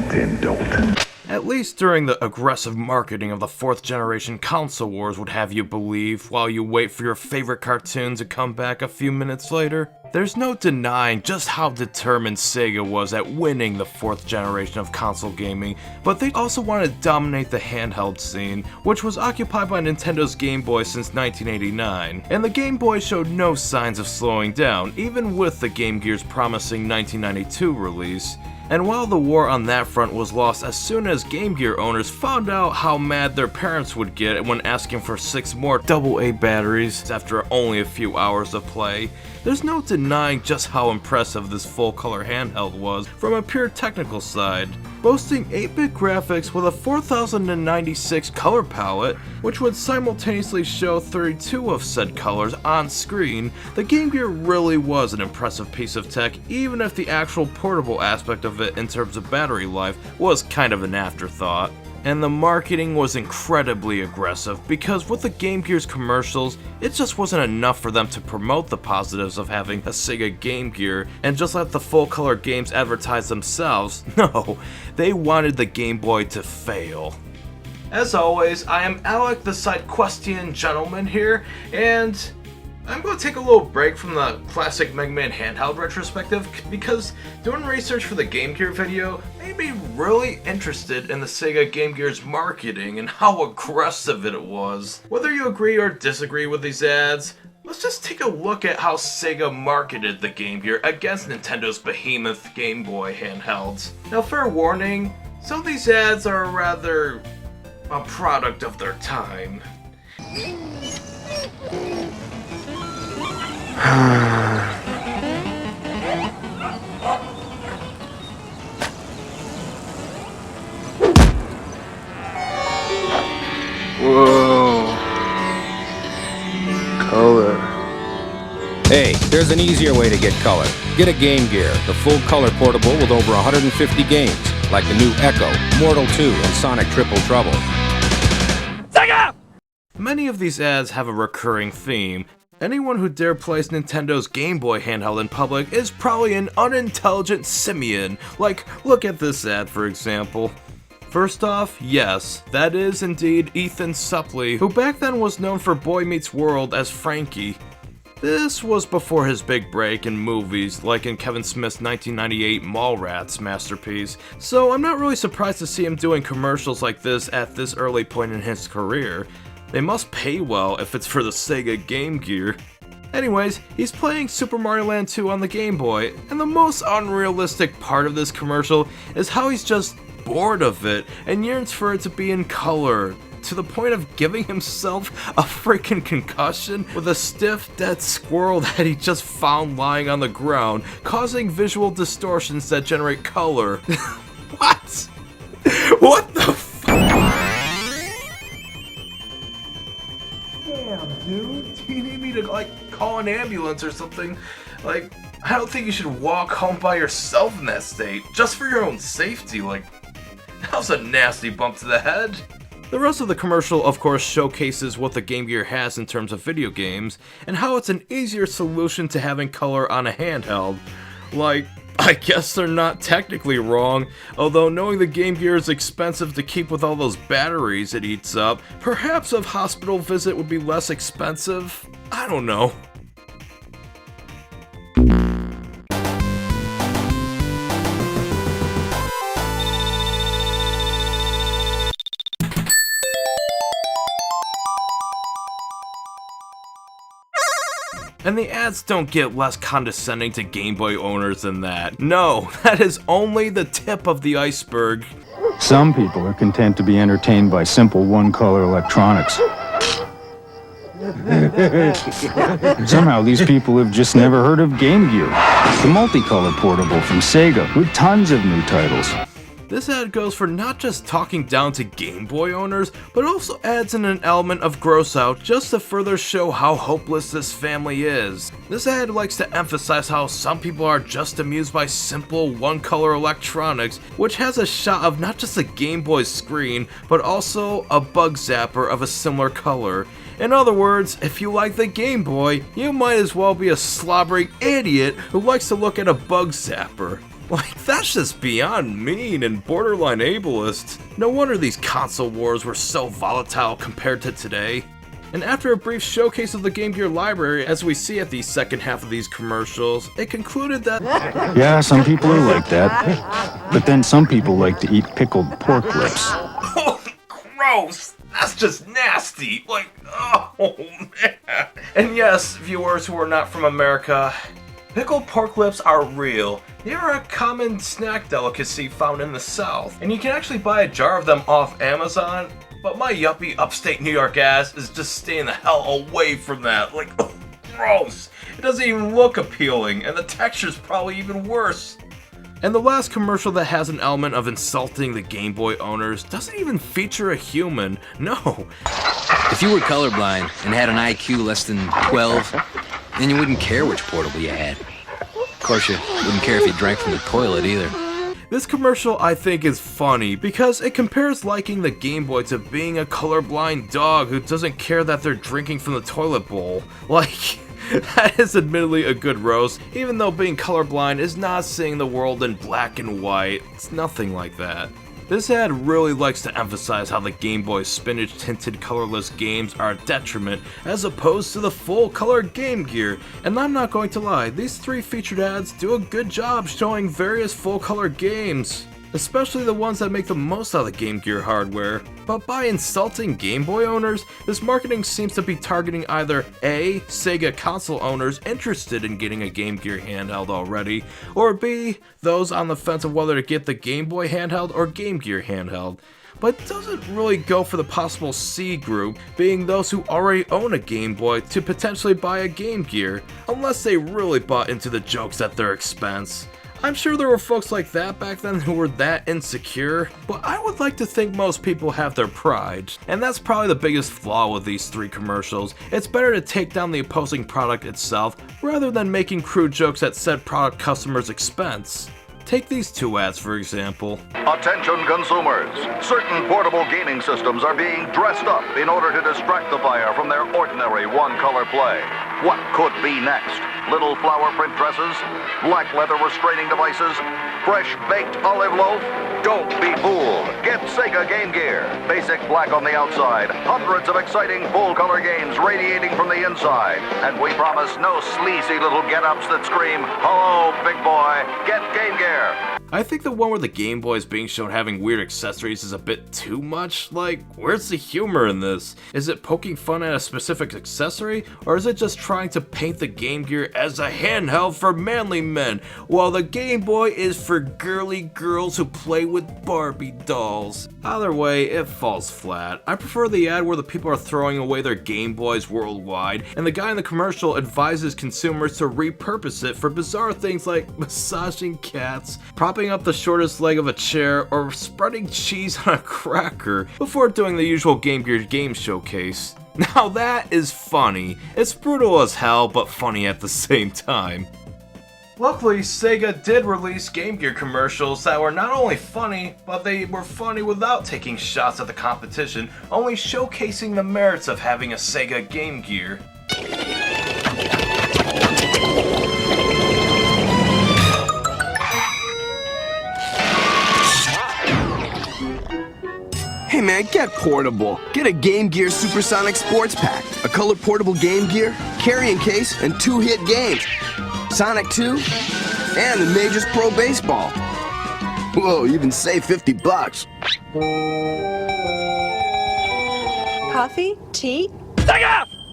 Nintendo. At least during the aggressive marketing of the 4th generation console wars would have you believe while you wait for your favorite cartoon to come back a few minutes later. There's no denying just how determined Sega was at winning the 4th generation of console gaming, but they also wanted to dominate the handheld scene, which was occupied by Nintendo's Game Boy since 1989. And the Game Boy showed no signs of slowing down, even with the Game Gear's promising 1992 release. And while the war on that front was lost as soon as Game Gear owners found out how mad their parents would get when asking for 6 more AA batteries after only a few hours of play, there's no denying just how impressive this full-color handheld was from a pure technical side. Boasting 8-bit graphics with a 4096 color palette, which would simultaneously show 32 of said colors on screen, the Game Gear really was an impressive piece of tech, even if the actual portable aspect of it in terms of battery life was kind of an afterthought. And the marketing was incredibly aggressive because with the Game Gear's commercials, it just wasn't enough for them to promote the positives of having a Sega Game Gear and just let the full-color games advertise themselves. No, they wanted the Game Boy to fail. As always, I am Alec, the side question gentleman here, and I'm going to take a little break from the classic Mega Man handheld retrospective because doing research for the Game Gear video made me really interested in the Sega Game Gear's marketing and how aggressive it was. Whether you agree or disagree with these ads, let's just take a look at how Sega marketed the Game Gear against Nintendo's behemoth Game Boy handhelds. Now, fair warning, some of these ads are rather a product of their time. Whoa. Color. Hey, there's an easier way to get color. Get a Game Gear, the full color portable with over 150 games, like the new Echo, Mortal 2, and Sonic Triple Trouble. Sega! Many of these ads have a recurring theme. Anyone who dare place Nintendo's Game Boy handheld in public is probably an unintelligent simian. Like, look at this ad for example. First off, yes, that is indeed Ethan Suplee, who back then was known for Boy Meets World as Frankie. This was before his big break in movies, like in Kevin Smith's 1998 Mallrats masterpiece, so I'm not really surprised to see him doing commercials like this at this early point in his career. They must pay well if it's for the Sega Game Gear. Anyways, he's playing Super Mario Land 2 on the Game Boy, and the most unrealistic part of this commercial is how he's just bored of it and yearns for it to be in color, to the point of giving himself a freaking concussion with a stiff, dead squirrel that he just found lying on the ground, causing visual distortions that generate color. What? What the f- Damn, dude. Do you need me to, like, call an ambulance or something? Like, I don't think you should walk home by yourself in that state, just for your own safety. Like, that was a nasty bump to the head. The rest of the commercial, of course, showcases what the Game Gear has in terms of video games, and how it's an easier solution to having color on a handheld. Like, I guess they're not technically wrong, although knowing the Game Gear is expensive to keep with all those batteries it eats up, perhaps a hospital visit would be less expensive? I don't know. And the ads don't get less condescending to Game Boy owners than that. No, that is only the tip of the iceberg. Some people are content to be entertained by simple one-color electronics. Somehow these people have just never heard of Game Gear, the multicolor portable from Sega with tons of new titles. This ad goes for not just talking down to Game Boy owners, but also adds in an element of gross out just to further show how hopeless this family is. This ad likes to emphasize how some people are just amused by simple one-color electronics, which has a shot of not just a Game Boy screen, but also a bug zapper of a similar color. In other words, if you like the Game Boy, you might as well be a slobbering idiot who likes to look at a bug zapper. Like, that's just beyond mean and borderline ableist. No wonder these console wars were so volatile compared to today. And after a brief showcase of the Game Gear library, as we see at the second half of these commercials, it concluded that Yeah, some people are like that. But then some people like to eat pickled pork lips. oh, gross! That's just nasty! Like, oh man! And yes, viewers who are not from America, pickled pork lips are real. They are a common snack delicacy found in the South, and you can actually buy a jar of them off Amazon. But my yuppie upstate New York ass is just staying the hell away from that. Like, oh, gross! It doesn't even look appealing, and the texture's probably even worse. And the last commercial that has an element of insulting the Game Boy owners doesn't even feature a human. No. If you were colorblind and had an IQ less than 12, then you wouldn't care which portable you had. Of course, you wouldn't care if you drank from the toilet either. This commercial, I think, is funny because it compares liking the Game Boy to being a colorblind dog who doesn't care that they're drinking from the toilet bowl. Like, that is admittedly a good roast, even though being colorblind is not seeing the world in black and white. It's nothing like that. This ad really likes to emphasize how the Game Boy's spinach-tinted colorless games are a detriment as opposed to the full-color Game Gear. And I'm not going to lie, these three featured ads do a good job showing various full-color games, especially the ones that make the most out of the Game Gear hardware. But by insulting Game Boy owners, this marketing seems to be targeting either A, Sega console owners interested in getting a Game Gear handheld already, or B, those on the fence of whether to get the Game Boy handheld or Game Gear handheld. But it doesn't really go for the possible C group, being those who already own a Game Boy to potentially buy a Game Gear, unless they really bought into the jokes at their expense. I'm sure there were folks like that back then who were that insecure, but I would like to think most people have their pride. And that's probably the biggest flaw with these three commercials. It's better to take down the opposing product itself rather than making crude jokes at said product customers' expense. Take these two ads for example. Attention consumers, certain portable gaming systems are being dressed up in order to distract the buyer from their ordinary one-color play. What could be next? Little flower print dresses? Black leather restraining devices? Fresh baked olive loaf? Don't be fooled. Get Sega Game Gear. Basic black on the outside. Hundreds of exciting full-color games radiating from the inside. And we promise no sleazy little get-ups that scream, "Hello, big boy, get Game Gear." I think the one where the Game Boy is being shown having weird accessories is a bit too much. Like, where's the humor in this? Is it poking fun at a specific accessory, or is it just trying to paint the Game Gear as a handheld for manly men, while the Game Boy is for girly girls who play with Barbie dolls? Either way, it falls flat. I prefer the ad where the people are throwing away their Game Boys worldwide, and the guy in the commercial advises consumers to repurpose it for bizarre things like massaging cats, propping up the shortest leg of a chair, or spreading cheese on a cracker before doing the usual Game Gear game showcase. Now that is funny. It's brutal as hell, but funny at the same time. Luckily, Sega did release Game Gear commercials that were not only funny, but they were funny without taking shots at the competition, only showcasing the merits of having a Sega Game Gear. Hey man, get portable. Get a Game Gear Supersonic Sports Pack, a color portable Game Gear, carrying case, and 2 hit games. Sonic 2, and the Majors Pro Baseball. Whoa, you even save $50. Coffee? Tea?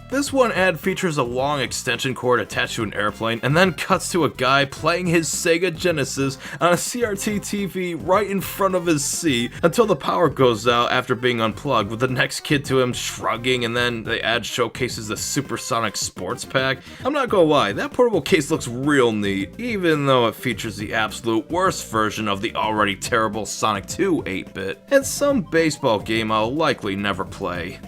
This one ad features a long extension cord attached to an airplane and then cuts to a guy playing his Sega Genesis on a CRT TV right in front of his seat until the power goes out after being unplugged, with the next kid to him shrugging, and then the ad showcases the Supersonic Sports Pack. I'm not gonna lie, that portable case looks real neat, even though it features the absolute worst version of the already terrible Sonic 2 8-bit, and some baseball game I'll likely never play.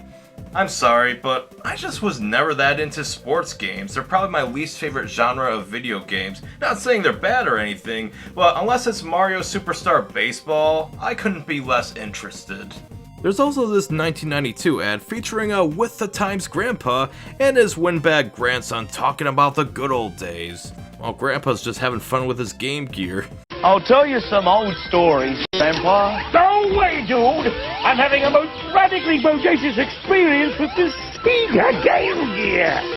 I'm sorry, but I just was never that into sports games. They're probably my least favorite genre of video games. Not saying they're bad or anything, but unless it's Mario Superstar Baseball, I couldn't be less interested. There's also this 1992 ad featuring a With the Times grandpa and his windbag grandson talking about the good old days, while grandpa's just having fun with his Game Gear. I'll tell you some old stories, Grandpa. No way, dude! I'm having a most radically bodacious experience with this Sega Game Gear.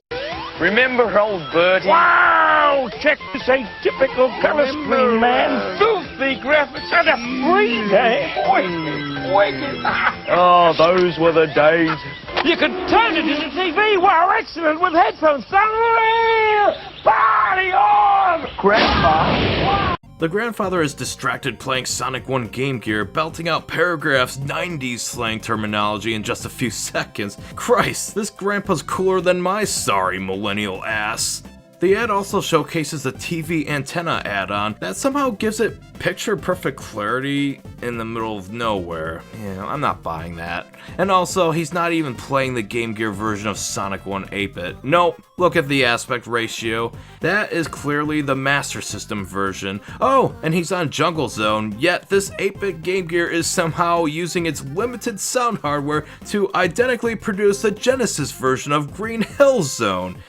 Remember old Birdie? Wow! Check this atypical color screen, man. Filthy graphics and a free game. Wicked. Oh, those were the days. You could turn it into TV. Wow, excellent, with headphones. Party on! Grandpa. The grandfather is distracted playing Sonic 1 Game Gear, belting out paragraphs 90s slang terminology in just a few seconds. Christ, this grandpa's cooler than my sorry millennial ass. The ad also showcases the TV antenna add-on that somehow gives it picture-perfect clarity in the middle of nowhere. Yeah, I'm not buying that. And also, he's not even playing the Game Gear version of Sonic 1 8-bit. Nope, look at the aspect ratio. That is clearly the Master System version. Oh, and he's on Jungle Zone, yet this 8-bit Game Gear is somehow using its limited sound hardware to identically produce the Genesis version of Green Hill Zone.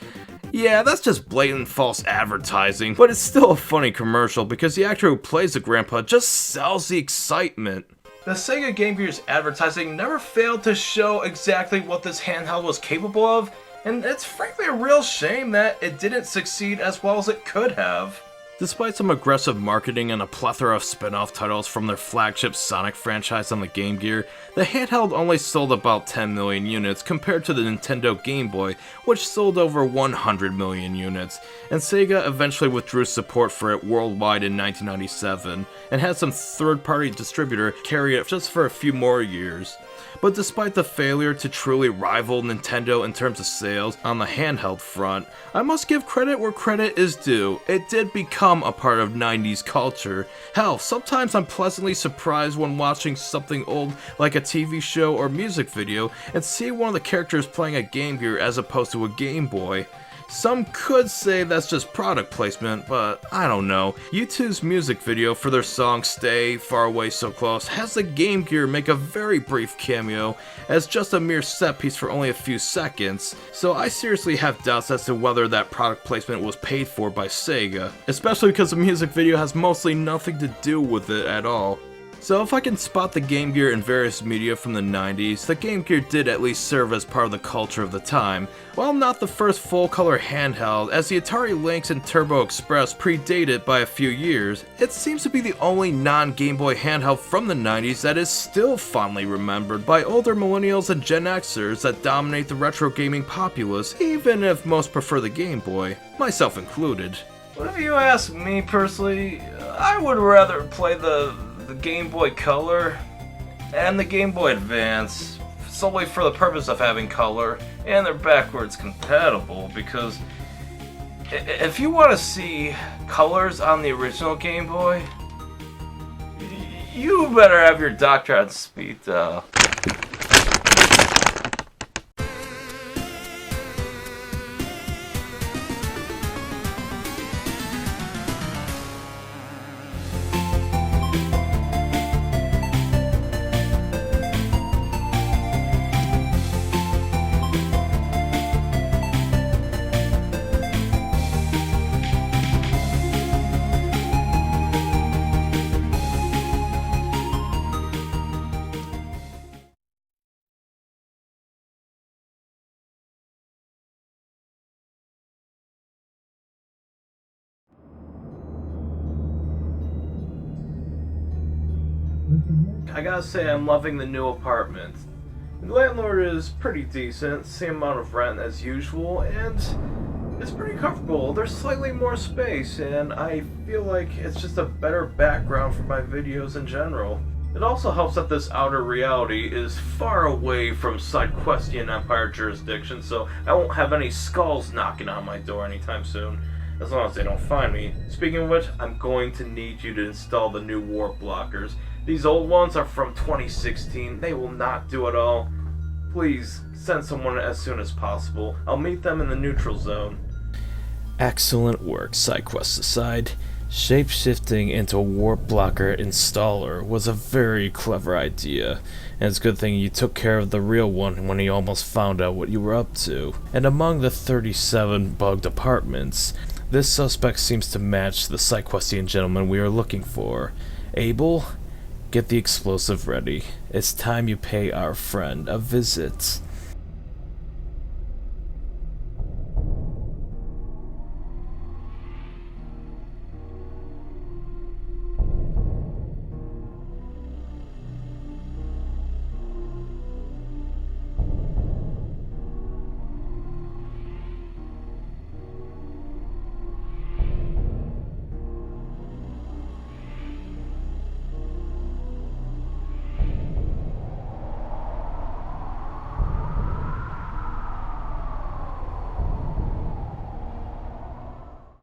Yeah, that's just blatant false advertising, but it's still a funny commercial because the actor who plays the grandpa just sells the excitement. The Sega Game Gear's advertising never failed to show exactly what this handheld was capable of, and it's frankly a real shame that it didn't succeed as well as it could have. Despite some aggressive marketing and a plethora of spin-off titles from their flagship Sonic franchise on the Game Gear, the handheld only sold about 10 million units compared to the Nintendo Game Boy, which sold over 100 million units, and Sega eventually withdrew support for it worldwide in 1997, and had some third-party distributor carry it just for a few more years. But despite the failure to truly rival Nintendo in terms of sales on the handheld front, I must give credit where credit is due. It did become a part of 90s culture. Hell, sometimes I'm pleasantly surprised when watching something old like a TV show or music video and see one of the characters playing a Game Gear as opposed to a Game Boy. Some could say that's just product placement, but I don't know. U2's music video for their song Stay Far Away So Close has the Game Gear make a very brief cameo as just a mere set piece for only a few seconds, so I seriously have doubts as to whether that product placement was paid for by Sega, especially because the music video has mostly nothing to do with it at all. So if I can spot the Game Gear in various media from the 90s, the Game Gear did at least serve as part of the culture of the time. While not the first full-color handheld, as the Atari Lynx and Turbo Express predate it by a few years, it seems to be the only non-Game Boy handheld from the 90s that is still fondly remembered by older millennials and Gen Xers that dominate the retro gaming populace, even if most prefer the Game Boy, myself included. But if you ask me personally, I would rather play the Game Boy Color and the Game Boy Advance solely for the purpose of having color, and they're backwards compatible because if you want to see colors on the original Game Boy, you better have your doctor on speed dial. I gotta say, I'm loving the new apartment. The landlord is pretty decent, same amount of rent as usual, and it's pretty comfortable. There's slightly more space, and I feel like it's just a better background for my videos in general. It also helps that this outer reality is far away from Side-Question Empire jurisdiction, so I won't have any skulls knocking on my door anytime soon, as long as they don't find me. Speaking of which, I'm going to need you to install the new warp blockers. These old ones are from 2016. They will not do at all. Please, send someone as soon as possible. I'll meet them in the neutral zone. Excellent work, SideQuest aside. Shape-shifting into a warp blocker installer was a very clever idea, and it's a good thing you took care of the real one when he almost found out what you were up to. And among the 37 bugged apartments, This suspect seems to match the Psyquestian gentleman we are looking for. Abel, get the explosive ready. It's time you pay our friend a visit.